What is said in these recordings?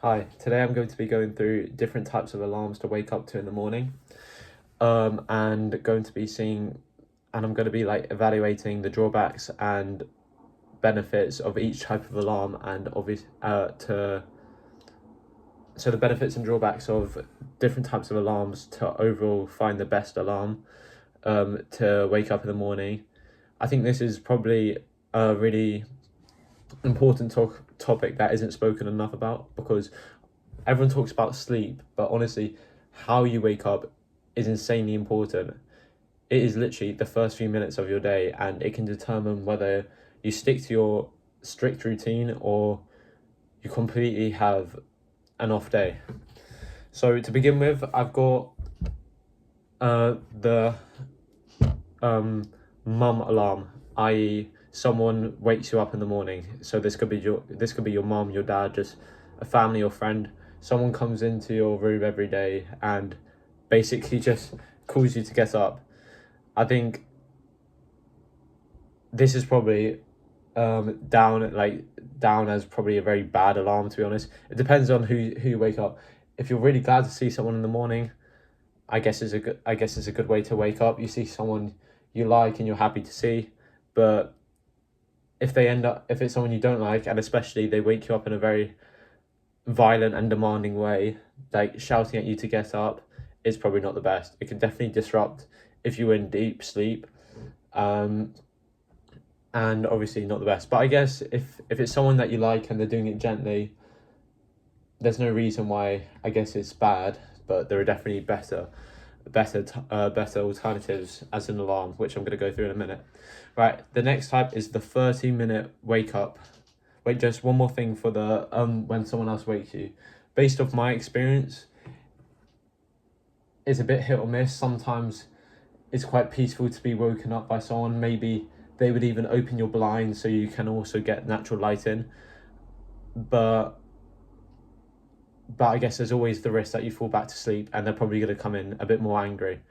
Hi, today I'm going to be going through different types of alarms to wake up to in the morning. And going to be seeing, and I'm going to be like evaluating the drawbacks and benefits of each type of alarm, and so the benefits and drawbacks of different types of alarms to overall find the best alarm to wake up in the morning. I think this is probably a really important topic that isn't spoken enough about, because everyone talks about sleep, but honestly, how you wake up is insanely important. It is literally the first few minutes of your day, and it can determine whether you stick to your strict routine or you completely have an off day. So to begin with, I've got the mum alarm, i.e., someone wakes you up in the morning. So this could be your mum, your dad, just a family or friend. Someone comes into your room every day and basically just calls you to get up. I think this is probably down as probably a very bad alarm, to be honest. It depends on who you wake up. If you're really glad to see someone in the morning, I guess it's a good way to wake up. You see someone you like and you're happy to see. But if it's someone you don't like, and especially they wake you up in a very violent and demanding way, like shouting at you to get up, is probably not the best. It can definitely disrupt if you're in deep sleep, um, and obviously not the best. But I guess if it's someone that you like and they're doing it gently, there's no reason why I guess it's bad. But there are definitely better alternatives as an alarm, which I'm going to go through in a minute. Right, the next type is the 30-minute wake up. Wait, just one more thing for the when someone else wakes you. Based off my experience, it's a bit hit or miss. Sometimes it's quite peaceful to be woken up by someone. Maybe they would even open your blinds so you can also get natural light in. But I guess there's always the risk that you fall back to sleep and they're probably going to come in a bit more angry.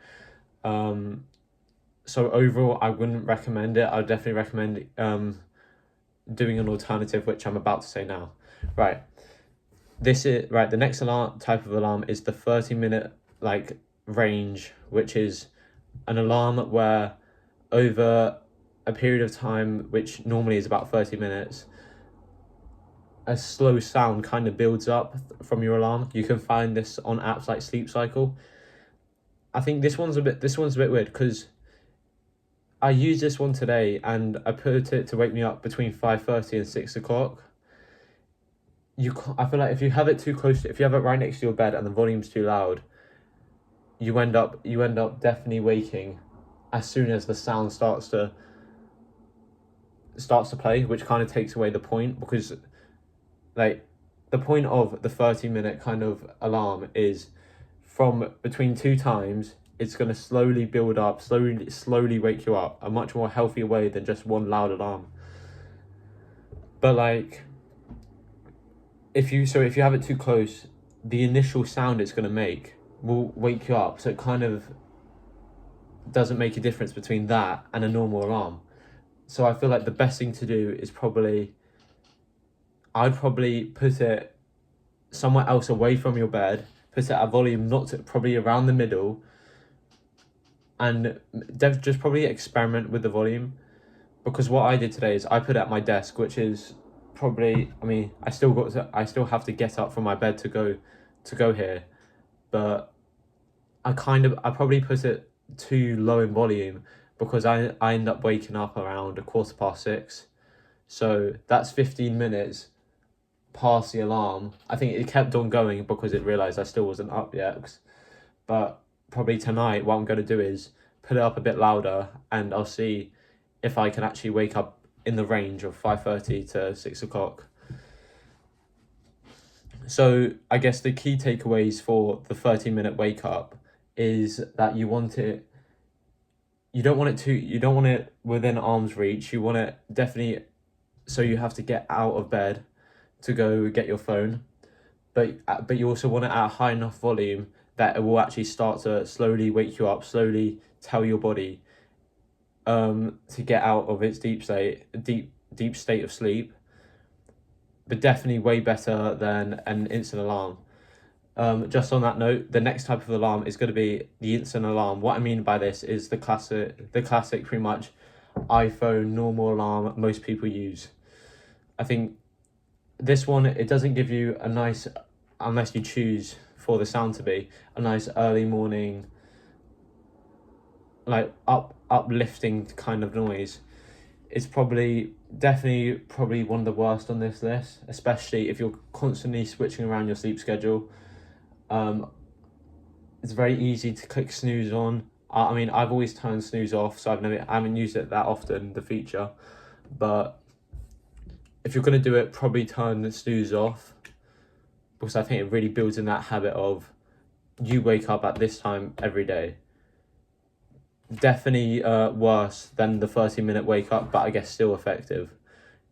So overall, I wouldn't recommend it. I would definitely recommend doing an alternative, which I'm about to say now. Right. The next alarm type of alarm is the 30-minute like range, which is an alarm where over a period of time, which normally is about 30 minutes, a slow sound kind of builds up from your alarm. You can find this on apps like Sleep Cycle. I think this one's a bit weird because I used this one today and I put it to wake me up between 5:30 and 6 o'clock. I feel like if you have it too close, if you have it right next to your bed and the volume's too loud, you end up definitely waking as soon as the sound starts to play, which kind of takes away the point, because like the point of the 30-minute kind of alarm is from between two times it's going to slowly build up, slowly wake you up, a much more healthier way than just one loud alarm. But like if you have it too close, the initial sound it's going to make will wake you up, so it kind of doesn't make a difference between that and a normal alarm. So I feel like the best thing to do is I'd probably put it somewhere else away from your bed, put it at volume not to, probably around the middle, and just probably experiment with the volume. Because what I did today is I put it at my desk, which is probably, I mean, I still have to get up from my bed to go here, but I probably put it too low in volume, because I end up waking up around 6:15. So that's 15 minutes past the alarm. I think it kept on going because it realized I still wasn't up yet. But probably tonight, what I'm going to do is put it up a bit louder, and I'll see if I can actually wake up in the range of 5:30 to 6 o'clock. So I guess the key takeaways for the 30-minute wake up is that you don't want it within arm's reach. You want it definitely, so you have to get out of bed to go get your phone, but you also want it at a high enough volume that it will actually start to slowly wake you up, slowly tell your body to get out of its deep state of sleep. but definitely way better than an instant alarm. Just on that note, the next type of alarm is going to be the instant alarm. What I mean by this is the classic pretty much iPhone normal alarm most people use. I think this one, it doesn't give you a nice, unless you choose for the sound to be, a nice early morning, like uplifting kind of noise. It's definitely one of the worst on this list, especially if you're constantly switching around your sleep schedule. It's very easy to click snooze on. I mean, I've always turned snooze off, so I haven't used it that often, the feature. But if you're gonna do it, probably turn the snooze off, because I think it really builds in that habit of you wake up at this time every day. Definitely worse than the 30-minute wake up, but I guess still effective.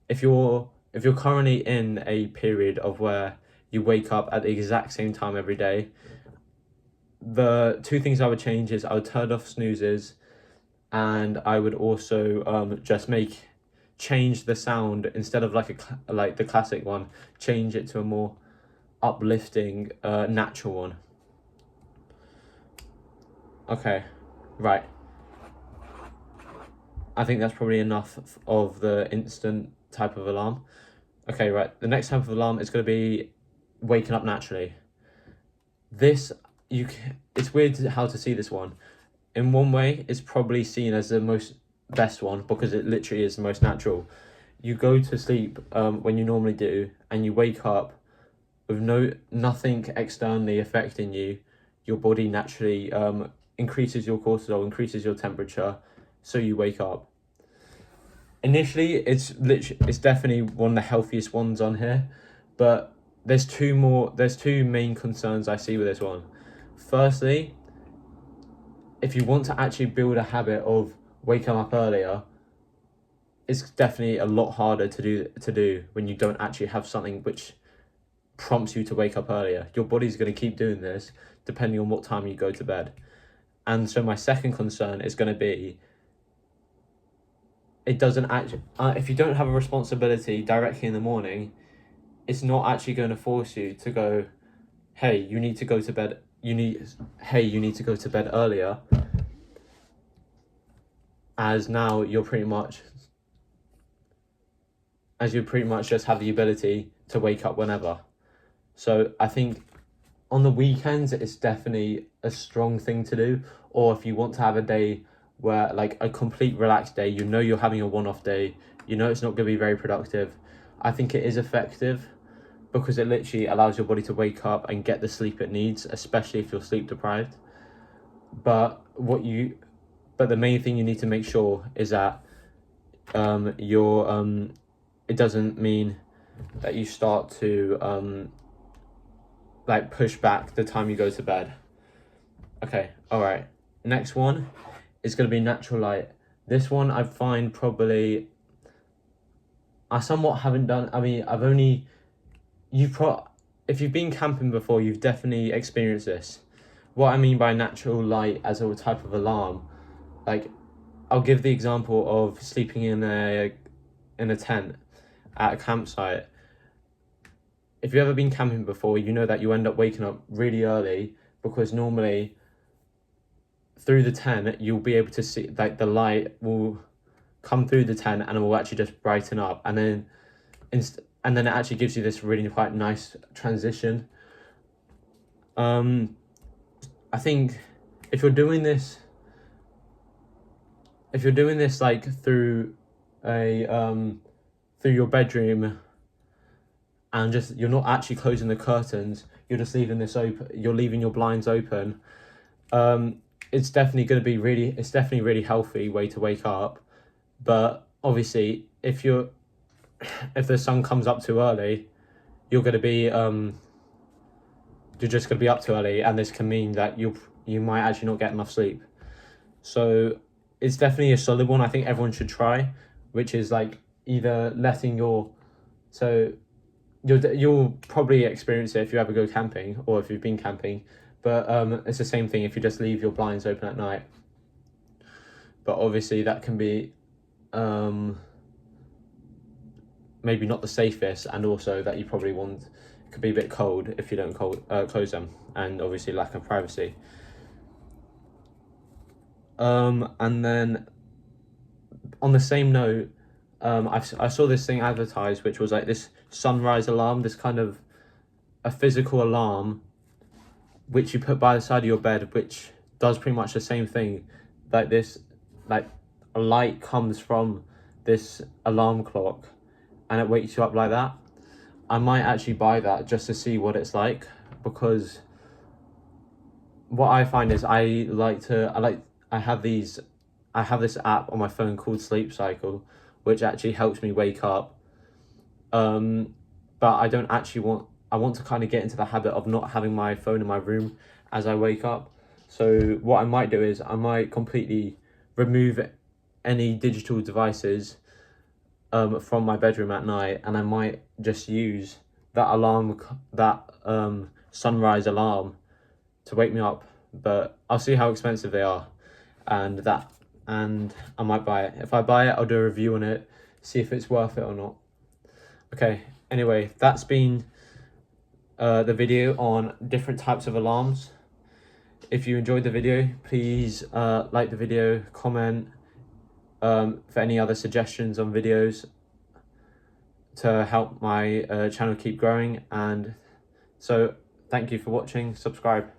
If you're currently in a period of where you wake up at the exact same time every day, the two things I would change is I would turn off snoozes, and I would also just change the sound. Instead of like the classic one, change it to a more uplifting natural one. Okay, right. I think that's probably enough of the instant type of alarm. Okay, right. The next type of alarm is going to be waking up naturally. This, it's weird how to see this one. In one way, it's probably seen as the best one because it literally is the most natural. You go to sleep when you normally do, and you wake up with nothing externally affecting you. Your body naturally increases your cortisol, increases your temperature, so you wake up. Initially, it's definitely one of the healthiest ones on here, but there's two main concerns I see with this one. Firstly, if you want to actually build a habit of waking up earlier, it's definitely a lot harder to do when you don't actually have something which prompts you to wake up earlier. Your body's going to keep doing this depending on what time you go to bed. And so my second concern is going to be, it doesn't actually, if you don't have a responsibility directly in the morning, it's not actually going to force you to go, hey, you need to go to bed. You need to go to bed earlier, as now you pretty much just have the ability to wake up whenever. So I think on the weekends, it's definitely a strong thing to do. Or if you want to have a day where, like, a complete relaxed day, you're having a one-off day, it's not going to be very productive, I think it is effective because it literally allows your body to wake up and get the sleep it needs, especially if you're sleep deprived. But the main thing you need to make sure is that it doesn't mean that you start to push back the time you go to bed. Okay, all right. Next one is going to be natural light. This one I find probably I somewhat haven't done. I mean, if you've been camping before, you've definitely experienced this. What I mean by natural light as a type of alarm, like, I'll give the example of sleeping in a tent at a campsite. If you've ever been camping before, you know that you end up waking up really early because normally through the tent you'll be able to see, like, the light will come through the tent and it will actually just brighten up, and then it actually gives you this really quite nice transition. I think if you're doing this like through your bedroom, and just you're not actually closing the curtains, you're just leaving your blinds open, it's definitely really healthy way to wake up. But obviously if the sun comes up too early, you're just going to be up too early, and this can mean that you might actually not get enough sleep. So it's definitely a solid one I think everyone should try, which is like either you'll probably experience it if you ever go camping or if you've been camping, but it's the same thing if you just leave your blinds open at night. But obviously that can be maybe not the safest, and also that you probably want, it could be a bit cold if you don't close them, and obviously lack of privacy. And then on the same note, I saw this thing advertised, which was like this sunrise alarm, this kind of a physical alarm which you put by the side of your bed, which does pretty much the same thing. Like this, like a light comes from this alarm clock and it wakes you up like that. I might actually buy that just to see what it's like, because what I find is I have this app on my phone called Sleep Cycle, which actually helps me wake up. But I want to kind of get into the habit of not having my phone in my room as I wake up. So what I might do is I might completely remove any digital devices from my bedroom at night, and I might just use that sunrise alarm to wake me up. But I'll see how expensive they are, and I might buy it. If I buy it, I'll do a review on it, see if it's worth it or not. Okay, anyway, that's been the video on different types of alarms. If you enjoyed the video, please like the video, comment for any other suggestions on videos to help my channel keep growing. And so thank you for watching. Subscribe.